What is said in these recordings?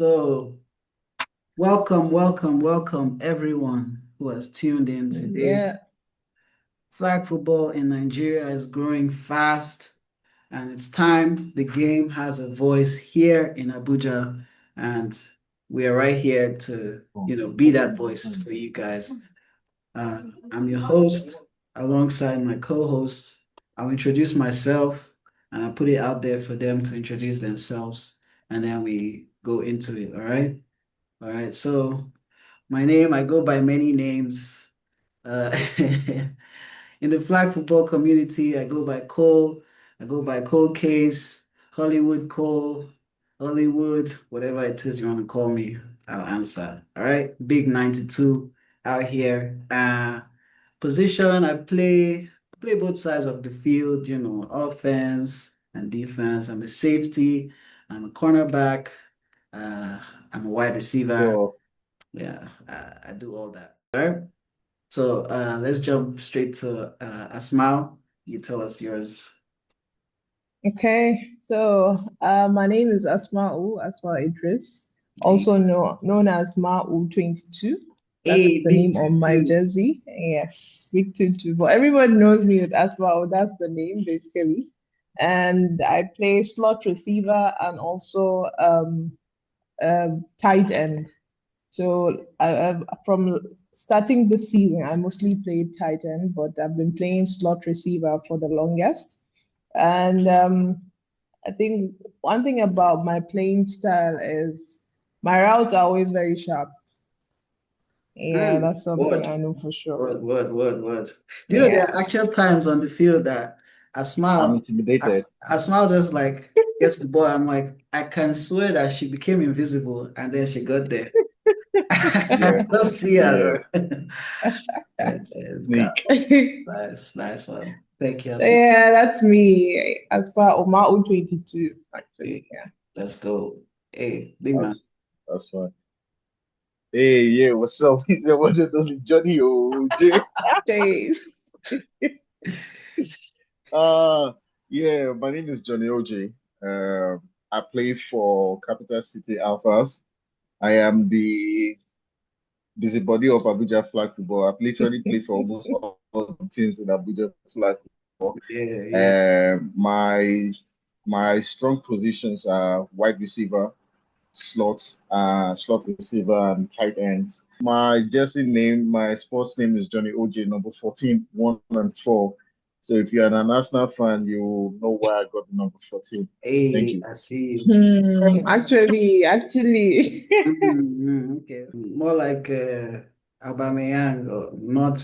So, welcome everyone who has tuned in today. Yeah. Flag football in Nigeria is growing fast, and it's time the game has a voice here in Abuja, and we are right here to, be that voice for you guys. I'm your host alongside my co-hosts. I'll introduce myself and I'll put it out there for them to introduce themselves, and then we go into it. All right. All right. So I go by many names. Uh, in the flag football community, I go by Cole. I go by Cole Case, Hollywood Cole, Hollywood, whatever it is you want to call me, I'll answer. All right. Big 92 out here. Position, I play both sides of the field, offense and defense. I'm a safety, I'm a cornerback, uh, I'm a wide receiver. So, Yeah, I do all that. All right. So let's jump straight to Asmao. You tell us yours. Okay. My name is Asma Idris, Hey, also known as Ma'u 22. That's hey, the big name on my tutu. jersey. Yes, Big 22. But everyone knows me with Asma. That's the name basically. And I play slot receiver and also tight end. From starting this season, I mostly played tight end, but I've been playing slot receiver for the longest. And I think one thing about my playing style is my routes are always very sharp. Yeah, that's something Word, I know for sure. word. Do you know there Yeah. are actual times on the field that I'm Asmao, intimidated. Asmao just like gets the ball. I'm like, I can swear that she became invisible and then she got there. Yeah, I don't see yeah. her. It's got Sneak. nice one. Thank you, Asmao. Yeah, that's me as far Oma 22, actually. Hey, Yeah. let's go. Hey, big man. That's fine. Hey, yeah, what's up? He's the one and only Johnny OJ. Jeez. Uh, yeah, my name is Johnny OJ. I play for Capital City Alphas. I am the busybody of Abuja flag football. I've literally played for almost all the teams in Abuja flag football. Yeah, yeah. My strong positions are wide receiver, slot receiver, and tight ends. My jersey name, my sports name is Johnny OJ, number 14, 1 and 4. So if you're an Arsenal fan, you know why I got the number 14. Thank Hey, you. I see you. Actually. Okay. More like Aubameyang or not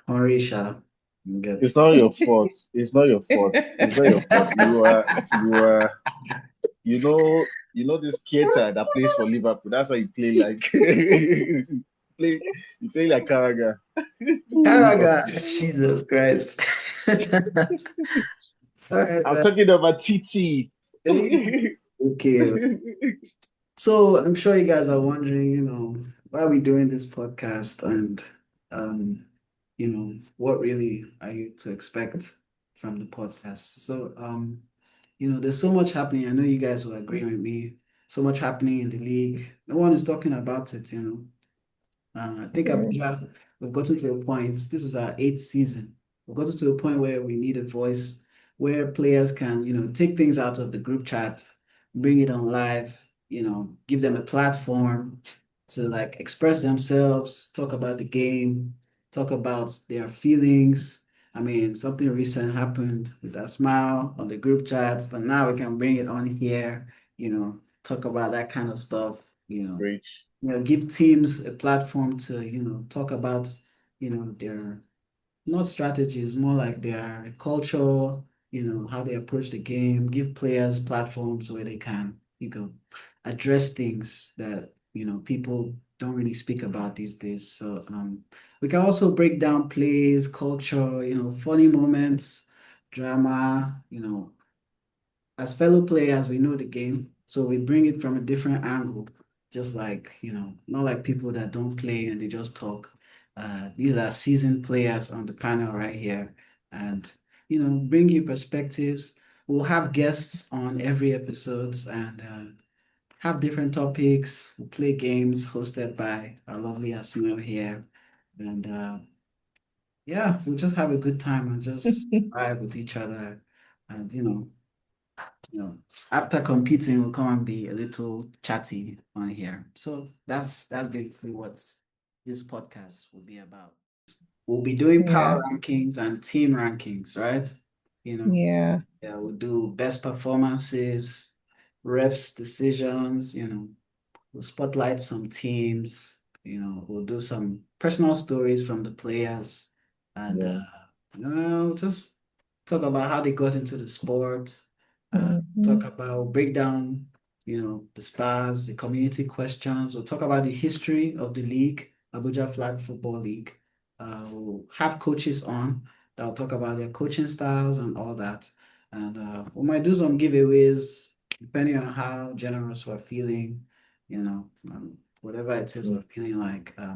Horisha. It's Get. not your fault. It's not your fault. It's not your fault. You know this Keita that plays for Liverpool. That's why you play like play you play like Carragher for Caraga, Liverpool. Jesus Christ. All right, I'm man. talking about TT. Hey, okay. So I'm sure you guys are wondering, why are we doing this podcast and um, what really are you to expect from the podcast? So there's so much happening. I know you guys will agree with me. So much happening in the league. No one is talking about it. I think Abuja, we've gotten to a point, this is our eighth season. We've gotten to a point where we need a voice, where players can, take things out of the group chat, bring it on live, give them a platform to like express themselves, talk about the game, talk about their feelings. I mean, something recent happened with a smile on the group chat, but now we can bring it on here, talk about that kind of stuff, Rich. give teams a platform to, talk about, their not strategies, more like their culture, how they approach the game, give players platforms where they can, address things that, people don't really speak about these days. So we can also break down plays, culture, funny moments, drama, as fellow players, we know the game, so we bring it from a different angle, just like, not like people that don't play and they just talk. These are seasoned players on the panel right here, and bring you perspectives. We'll have guests on every episodes, and have different topics. We'll play games hosted by our lovely Asmil here. And yeah, we'll just have a good time and just vibe with each other. And after competing, we'll come and be a little chatty on here. So that's basically what this podcast will be about. We'll be doing Yeah. power rankings and team rankings, right? You know, Yeah. yeah, we'll do best performances, refs decisions, we'll spotlight some teams, we'll do some personal stories from the players and Yeah, just talk about how they got into the sport, talk Mhm. about break down, the stars, the community questions. We'll talk about the history of the league, Abuja Flag Football League. We'll have coaches on that'll talk about their coaching styles and all that. And we might do some giveaways depending on how generous we're feeling, whatever it is yeah. we're feeling like. I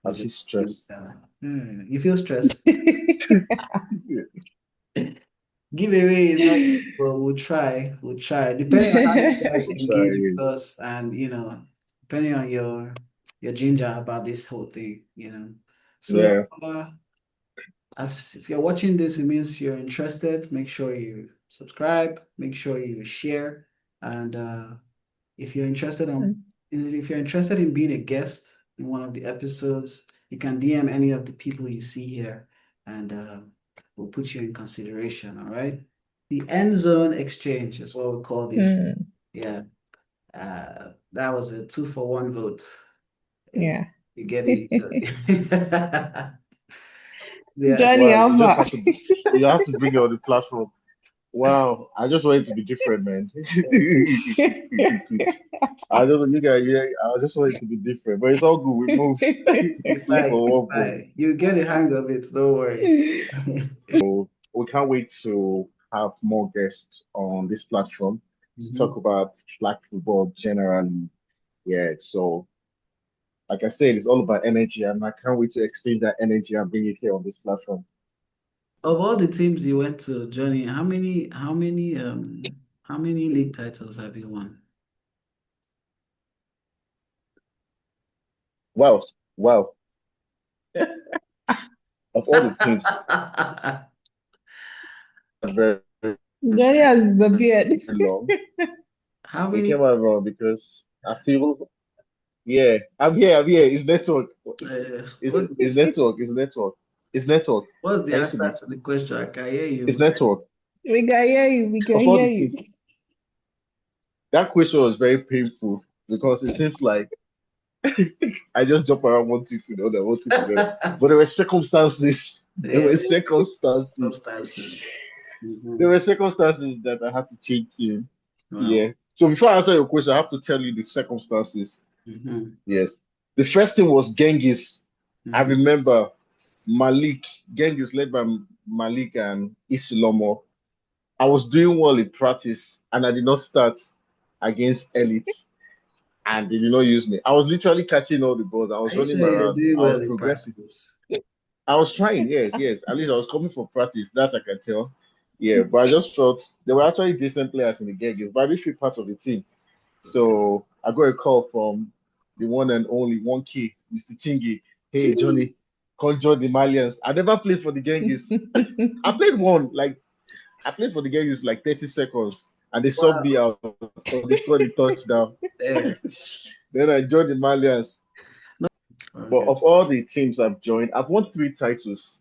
We feel just stressed. you feel stressed. Giveaway is not, but we'll try. We'll try. Depending on how you guys We'll try engage it. with us and depending on your ginger about this whole thing, So Yeah, as if you're watching this, it means you're interested. Make sure you subscribe, make sure you share, and if you're interested in being a guest in one of the episodes, you can DM any of the people you see here, and we'll put you in consideration. All right. The Endzone Exchange is what we call this. Hmm. Yeah. That was a 2-for-1 vote. If Yeah. you get it. Yes. Johnny wow, Alpha. you have to bring it on the platform. Wow, I just want it to be different, man. I don't you guys, yeah, I just want it to be different, but it's all good. We move If two I, if for one vote. I, you get the hang of it, don't worry. We can't wait to have more guests on this platform to talk Mhm. about flag football generally. Yeah, so like I said, it's all about energy, and I can't wait to exchange that energy and bring it here on this platform. Of all the teams you went to, Johnny, how many league titles have you won? Wow, wow. Of all the teams, very, Johnny has the beard. very long. How It many? came out wrong because I feel, yeah, I'm here. It's network. What It's is? network. It's network. It's network. What's the Can you see answer me? to the question? I can hear It's you. network. We can hear you. We can Of all hear the you. teams, that question was very painful because it seems like I just jump around one team to the other, one team to the other. But there were circumstances. There Yeah, were circumstances. substances. There Mhm. were circumstances that I had to change team. Wow. Yeah. So before I answer your question, I have to tell you the circumstances. Mhm. Yes. The first thing was Genghis. I Mhm. remember Malik. Genghis led by Malik and Isilomo. I was doing well in practice and I did not start against Elite and they did not use me. I was literally catching all the balls. I Are was you running sure you're around. doing I was well in progressing. practice? I was trying, yes, yes. At least I was coming for practice. That I can tell. Yeah, but I just felt they were actually decent players in the Genghis, but I didn't feel part of the team. Okay. So I got a call from the one and only 1K, Mr. Chingy. Hey, Gee. Johnny, come join the Malians. I never played for the Genghis. I played one, like, I played for the Genghis like 30 seconds and they subbed me Wow. out or they scored a touchdown. Yeah. Then I joined the Malians. But Okay. of all the teams I've joined, I've won three titles,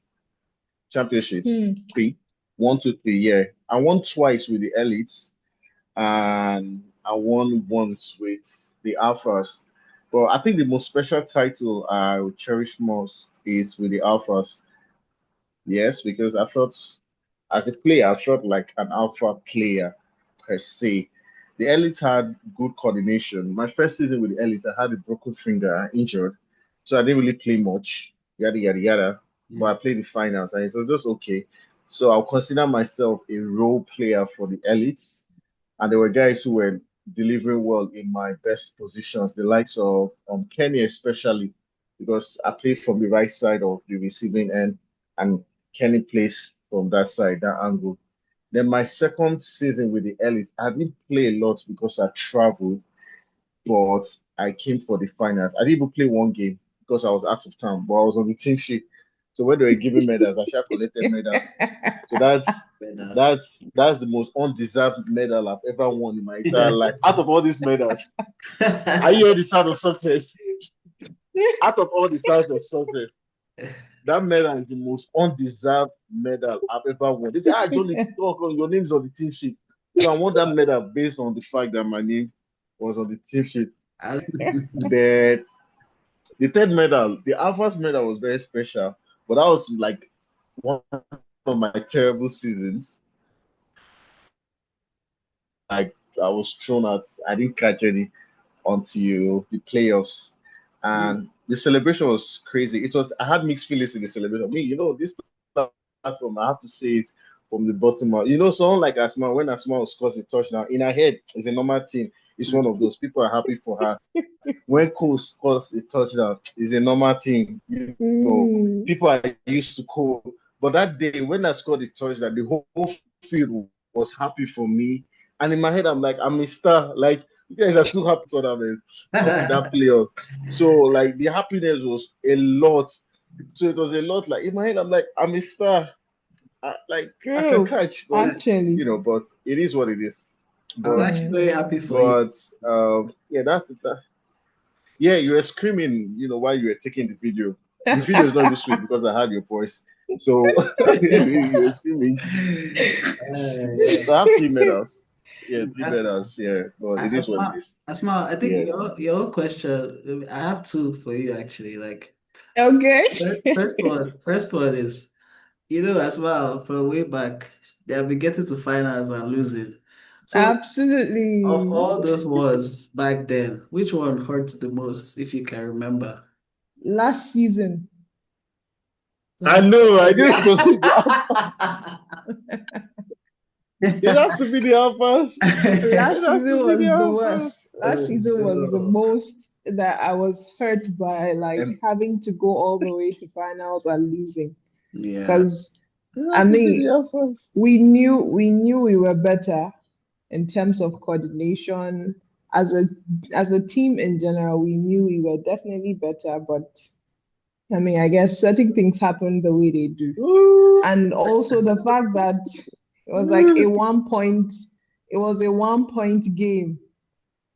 championships. Hmm. Three. One, two, three, yeah. I won twice with the elites and I won once with the Alphas. But I think the most special title I would cherish most is with the Alphas. Yes, because I felt as a player, I felt like an alpha player per se. The elites had good coordination. My first season with the elites, I had a broken finger, injured, so I didn't really play much. Yada yada yada. But I Mm. played the finals, and it was just okay. So I'll consider myself a role player for the elites and there were guys who were delivering well in my best positions, the likes of Kenny especially, because I played from the right side of the receiving end, and Kenny plays from that side, that angle. Then my second season with the Ellis, I didn't play a lot because I traveled. but I came for the finals. I didn't even play one game because I was out of town, but I was on the team sheet. So when they were giving medals, I should have collected medals. So that's the most undeserved medal I've ever won in my entire life. Out of all these medals, I hear the sound of success. Out of all the sounds of success, that medal is the most undeserved medal I've ever won. They say, Johnny, talk on your name's on the team sheet. So I won that medal based on the fact that my name was on the team sheet. The the third medal, the Alphas medal was very special, but that was like one of my terrible seasons. Like I was thrown out. I didn't catch any until the playoffs. And the celebration was crazy. I had mixed feelings in the celebration. This platform, I have to say it from the bottom up. Someone like Asma, when Asma scores a touchdown, in her head, it's a normal thing. It's one of those people are happy for her. When Cole scores a touchdown, it's a normal thing. People are used to Cole. But that day, when I scored the touchdown, the whole field was happy for me. And in my head, I'm like, I'm a star. Like, you guys are too happy for that, up to that playoff. So, like, the happiness was a lot. So it was a lot. Like, in my head, I'm like, I'm a star. I can True, catch, but actually. but it is what it is. I was But actually very happy for you. but yeah, that yeah, you were screaming, while you were taking the video. The video is not even sweet because I heard your voice. So you were screaming. Yeah. So I have three medals. Yeah, three That's medals. Yeah, but it is what it Asma. is. Asma, I think Yeah. your question. I have two for you actually. Like Okay. first one is as well from way back they have been getting to finals and losing. So of Absolutely. all those ones back then, which one hurt the most, if you can remember? Last season. I Last know. I knew it was time. the Alphas. It has to be the Alphas. It Last has to season be the was the Alphas. worst. Last season was the No. most that I was hurt by, like And having to go all the way to finals and losing. Yeah. Because it I has to be the mean, Alphas. we knew we were better in terms of coordination as a team in general. We knew we were definitely better, but I mean, I guess certain things happen the way they do. And also the fact that it was like it was a 1 point game.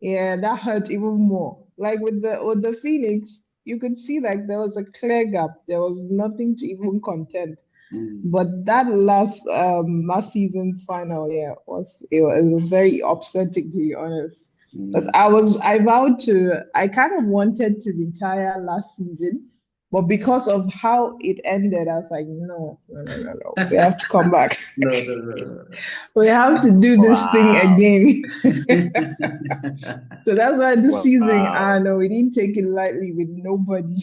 Yeah, that hurt even more. Like with the Phoenix, you could see like there was a clear gap. There was nothing to even contend. Mm, But that last season's final, yeah, it was very upsetting to be honest. But mm. I kind of wanted to retire last season, but because of how it ended, I was like, no, no, no, no, no. We have to come back. No, no, no, We have to do this thing Wow. again. no. So that's why this season, I Wow. know we didn't take it lightly with nobody.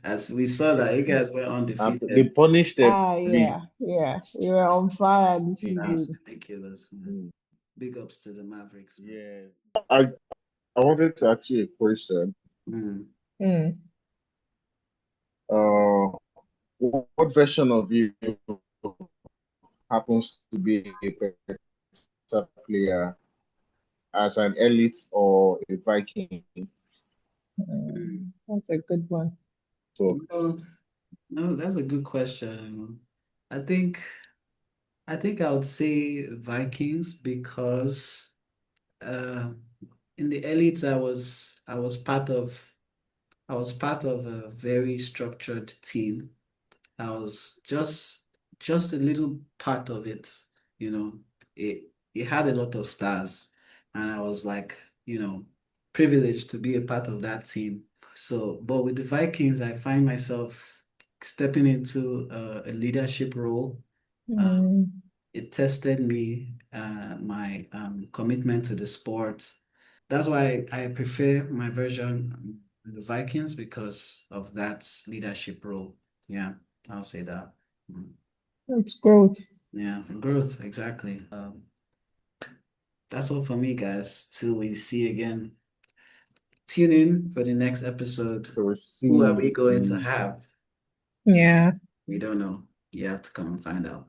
As we saw that you guys were They undefeated. punished them. Yeah, yeah. We were on fire this That's season. ridiculous, man. Mm, Big ups to the Mavericks, man. yeah. I wanted to ask you a question. Mm. Hmm. Uh, what version of you happens to be a better player as an elite or a Viking? That's a good one. So No, no, that's a good question. I think I think I would say Vikings because uh in the elites I was part of a very structured team. I was just a little part of it, you know. It had a lot of stars, and I was like, privileged to be a part of that team. So, but with the Vikings, I find myself stepping into a leadership role. Um, Hmm. it tested me, my commitment to the sport. That's why I prefer my version, the Vikings, because of that leadership role. Yeah, I'll say that. Mm. That's growth. Yeah, growth, exactly. That's all for me, guys. Till we see again. Tune in for the next episode. we'll Who are we see. going to have? Yeah. We don't know. You have to come and find out.